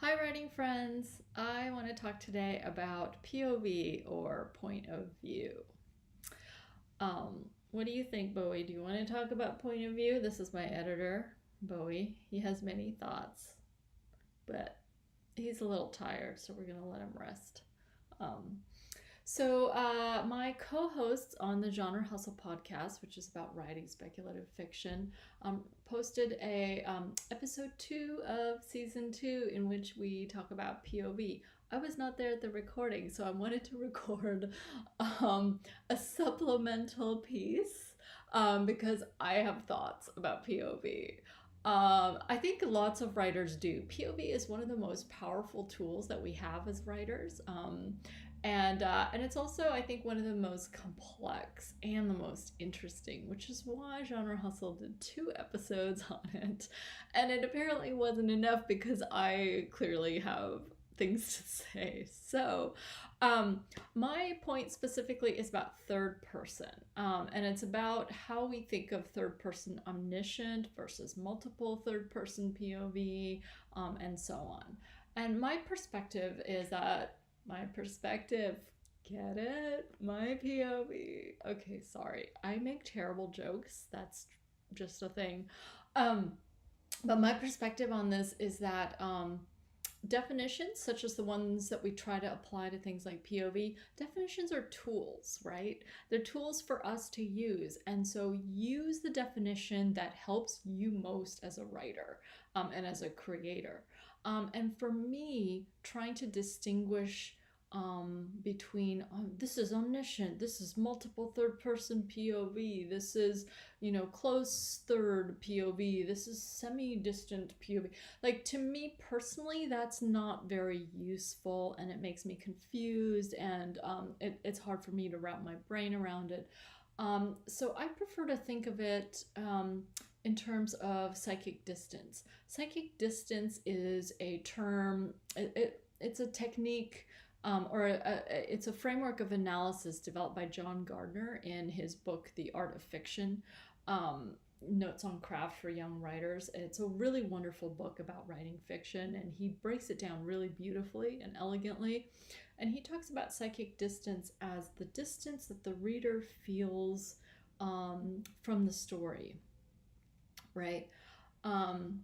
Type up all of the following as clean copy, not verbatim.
Hi, writing friends. I want to talk today about POV or point of view. What do you think, Bowie? Do you want to talk about point of view? This is my editor, Bowie. He has many thoughts, but he's a little tired, so we're going to let him rest. Um, my co-hosts on the Genre Hustle podcast, which is about writing speculative fiction, posted a episode 2 of season 2 in which we talk about POV. I was not there at the recording, so I wanted to record a supplemental piece because I have thoughts about POV. I think lots of writers do. POV is one of the most powerful tools that we have as writers. And it's also, I think, one of the most complex and the most interesting, which is why Genre Hustle did 2 episodes on it. And it apparently wasn't enough because I clearly have things to say. My point specifically is about third person, and it's about how we think of third person omniscient versus multiple third person POV, and so on. And my perspective is that get it? My POV. Okay, sorry. I make terrible jokes. That's just a thing. But my perspective on this is that definitions, such as the ones that we try to apply to things like POV, definitions are tools, right? They're tools for us to use. And so use the definition that helps you most as a writer and as a creator. And for me, trying to distinguish between this is omniscient, this is multiple third person POV, this is, close third POV, this is semi-distant POV. Like, to me personally, that's not very useful, and it makes me confused, and it's hard for me to wrap my brain around it. So I prefer to think of it in terms of psychic distance. Psychic distance is a term, it's a technique, it's a framework of analysis developed by John Gardner in his book, The Art of Fiction, Notes on Craft for Young Writers. It's a really wonderful book about writing fiction, and he breaks it down really beautifully and elegantly. And he talks about psychic distance as the distance that the reader feels from the story, right? And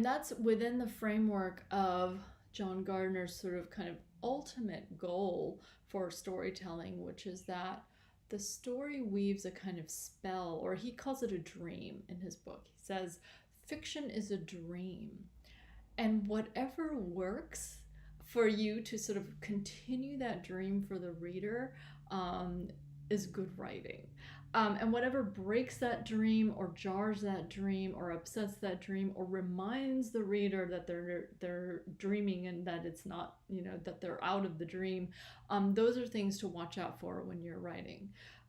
that's within the framework of John Gardner's sort of kind of ultimate goal for storytelling, which is that the story weaves a kind of spell, or he calls it a dream in his book. He says, fiction is a dream. And whatever works for you to sort of continue that dream for the reader is good writing. And whatever breaks that dream or jars that dream or upsets that dream or reminds the reader that they're dreaming and that it's not, that they're out of the dream, those are things to watch out for when you're writing.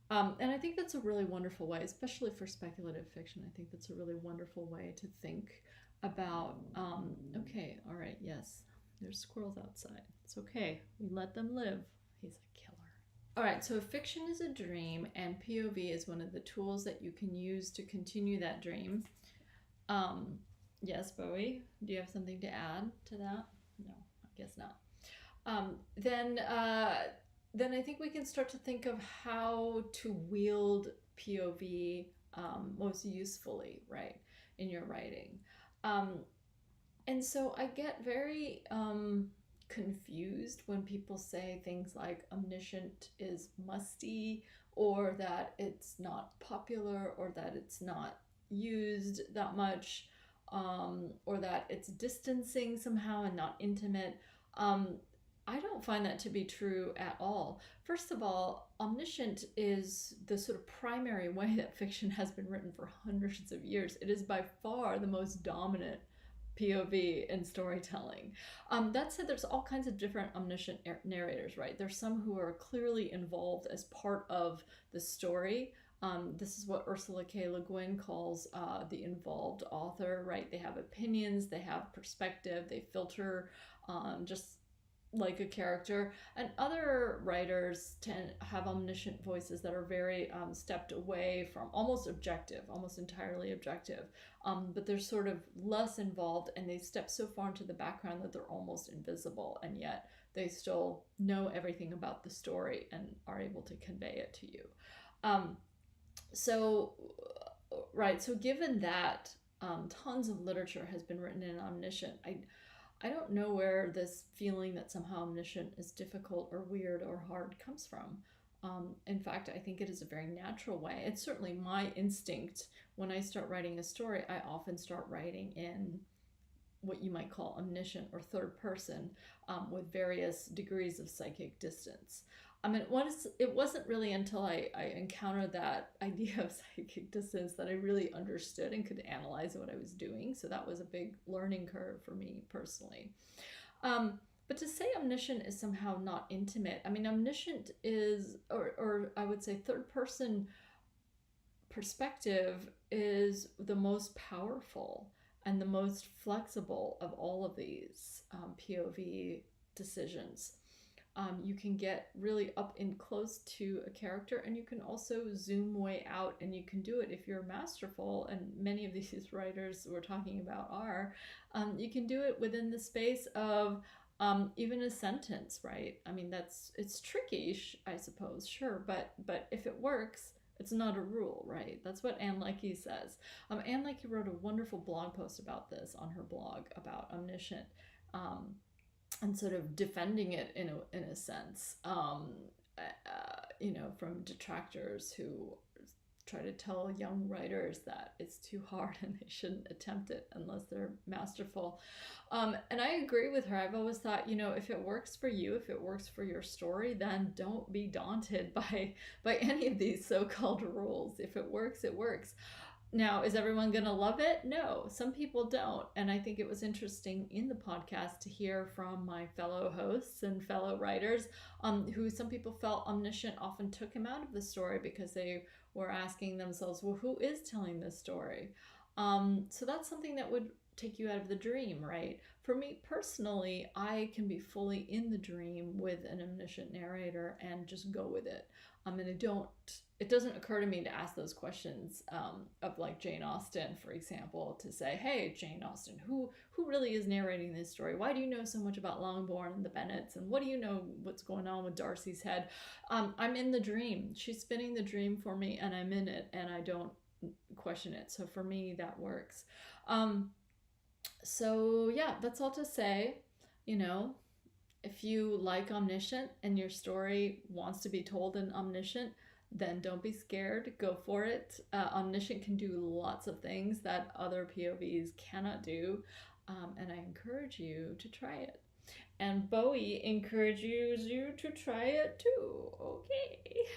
And I think that's a really wonderful way, especially for speculative fiction. I think that's a really wonderful way to think about, okay, all right, yes, there's squirrels outside. It's okay. We let them live. He's a killer. All right, so fiction is a dream, and POV is one of the tools that you can use to continue that dream. Yes, Bowie, do you have something to add to that? No, I guess not. Then I think we can start to think of how to wield POV most usefully, right, in your writing. And so I get very confused when people say things like omniscient is musty, or that it's not popular, or that it's not used that much, or that it's distancing somehow and not intimate. I don't find that to be true at all. First of all, omniscient is the sort of primary way that fiction has been written for hundreds of years. It is by far the most dominant POV in storytelling. That said, there's all kinds of different omniscient narrators, right? There's some who are clearly involved as part of the story. This is what Ursula K. Guin calls the involved author, right? They have opinions, they have perspective, they filter just like a character, and other writers tend have omniscient voices that are very stepped away from, almost objective, almost entirely objective, but they're sort of less involved, and they step so far into the background that they're almost invisible, and yet they still know everything about the story and are able to convey it to you. um, so right, so given that tons of literature has been written in omniscient, I don't know where this feeling that somehow omniscient is difficult or weird or hard comes from. In fact, I think it is a very natural way. It's certainly my instinct. When I start writing a story, I often start writing in what you might call omniscient or third person, with various degrees of psychic distance. I mean, it wasn't really until I encountered that idea of psychic distance that I really understood and could analyze what I was doing. So that was a big learning curve for me personally. But to say omniscient is somehow not intimate, I mean, omniscient is, or I would say third person perspective is the most powerful and the most flexible of all of these POV decisions. You can get really up and close to a character, and you can also zoom way out, and you can do it if you're masterful, and many of these writers we're talking about are. You can do it within the space of even a sentence, right? I mean, it's tricky, I suppose, sure, but if it works, it's not a rule, right? That's what Ann Leckie says. Ann Leckie wrote a wonderful blog post about this on her blog about omniscient, and sort of defending it in a sense, from detractors who try to tell young writers that it's too hard and they shouldn't attempt it unless they're masterful. And I agree with her. I've always thought, if it works for you, if it works for your story, then don't be daunted by any of these so-called rules. If it works, it works. Now, is everyone going to love it? No, some people don't. And I think it was interesting in the podcast to hear from my fellow hosts and fellow writers, who some people felt omniscient often took him out of the story because they were asking themselves, well, who is telling this story? So that's something that would take you out of the dream, right? For me personally, I can be fully in the dream with an omniscient narrator and just go with it. And it doesn't occur to me to ask those questions, of like Jane Austen, for example, to say, hey, Jane Austen, who really is narrating this story? Why do you know so much about Longbourn and the Bennets? And what do you know what's going on with Darcy's head? I'm in the dream. She's spinning the dream for me, and I'm in it, and I don't question it. So for me, that works. So yeah, that's all to say, if you like omniscient and your story wants to be told in omniscient, then don't be scared. Go for it. Omniscient can do lots of things that other POVs cannot do, and I encourage you to try it. And Bowie encourages you to try it too. Okay.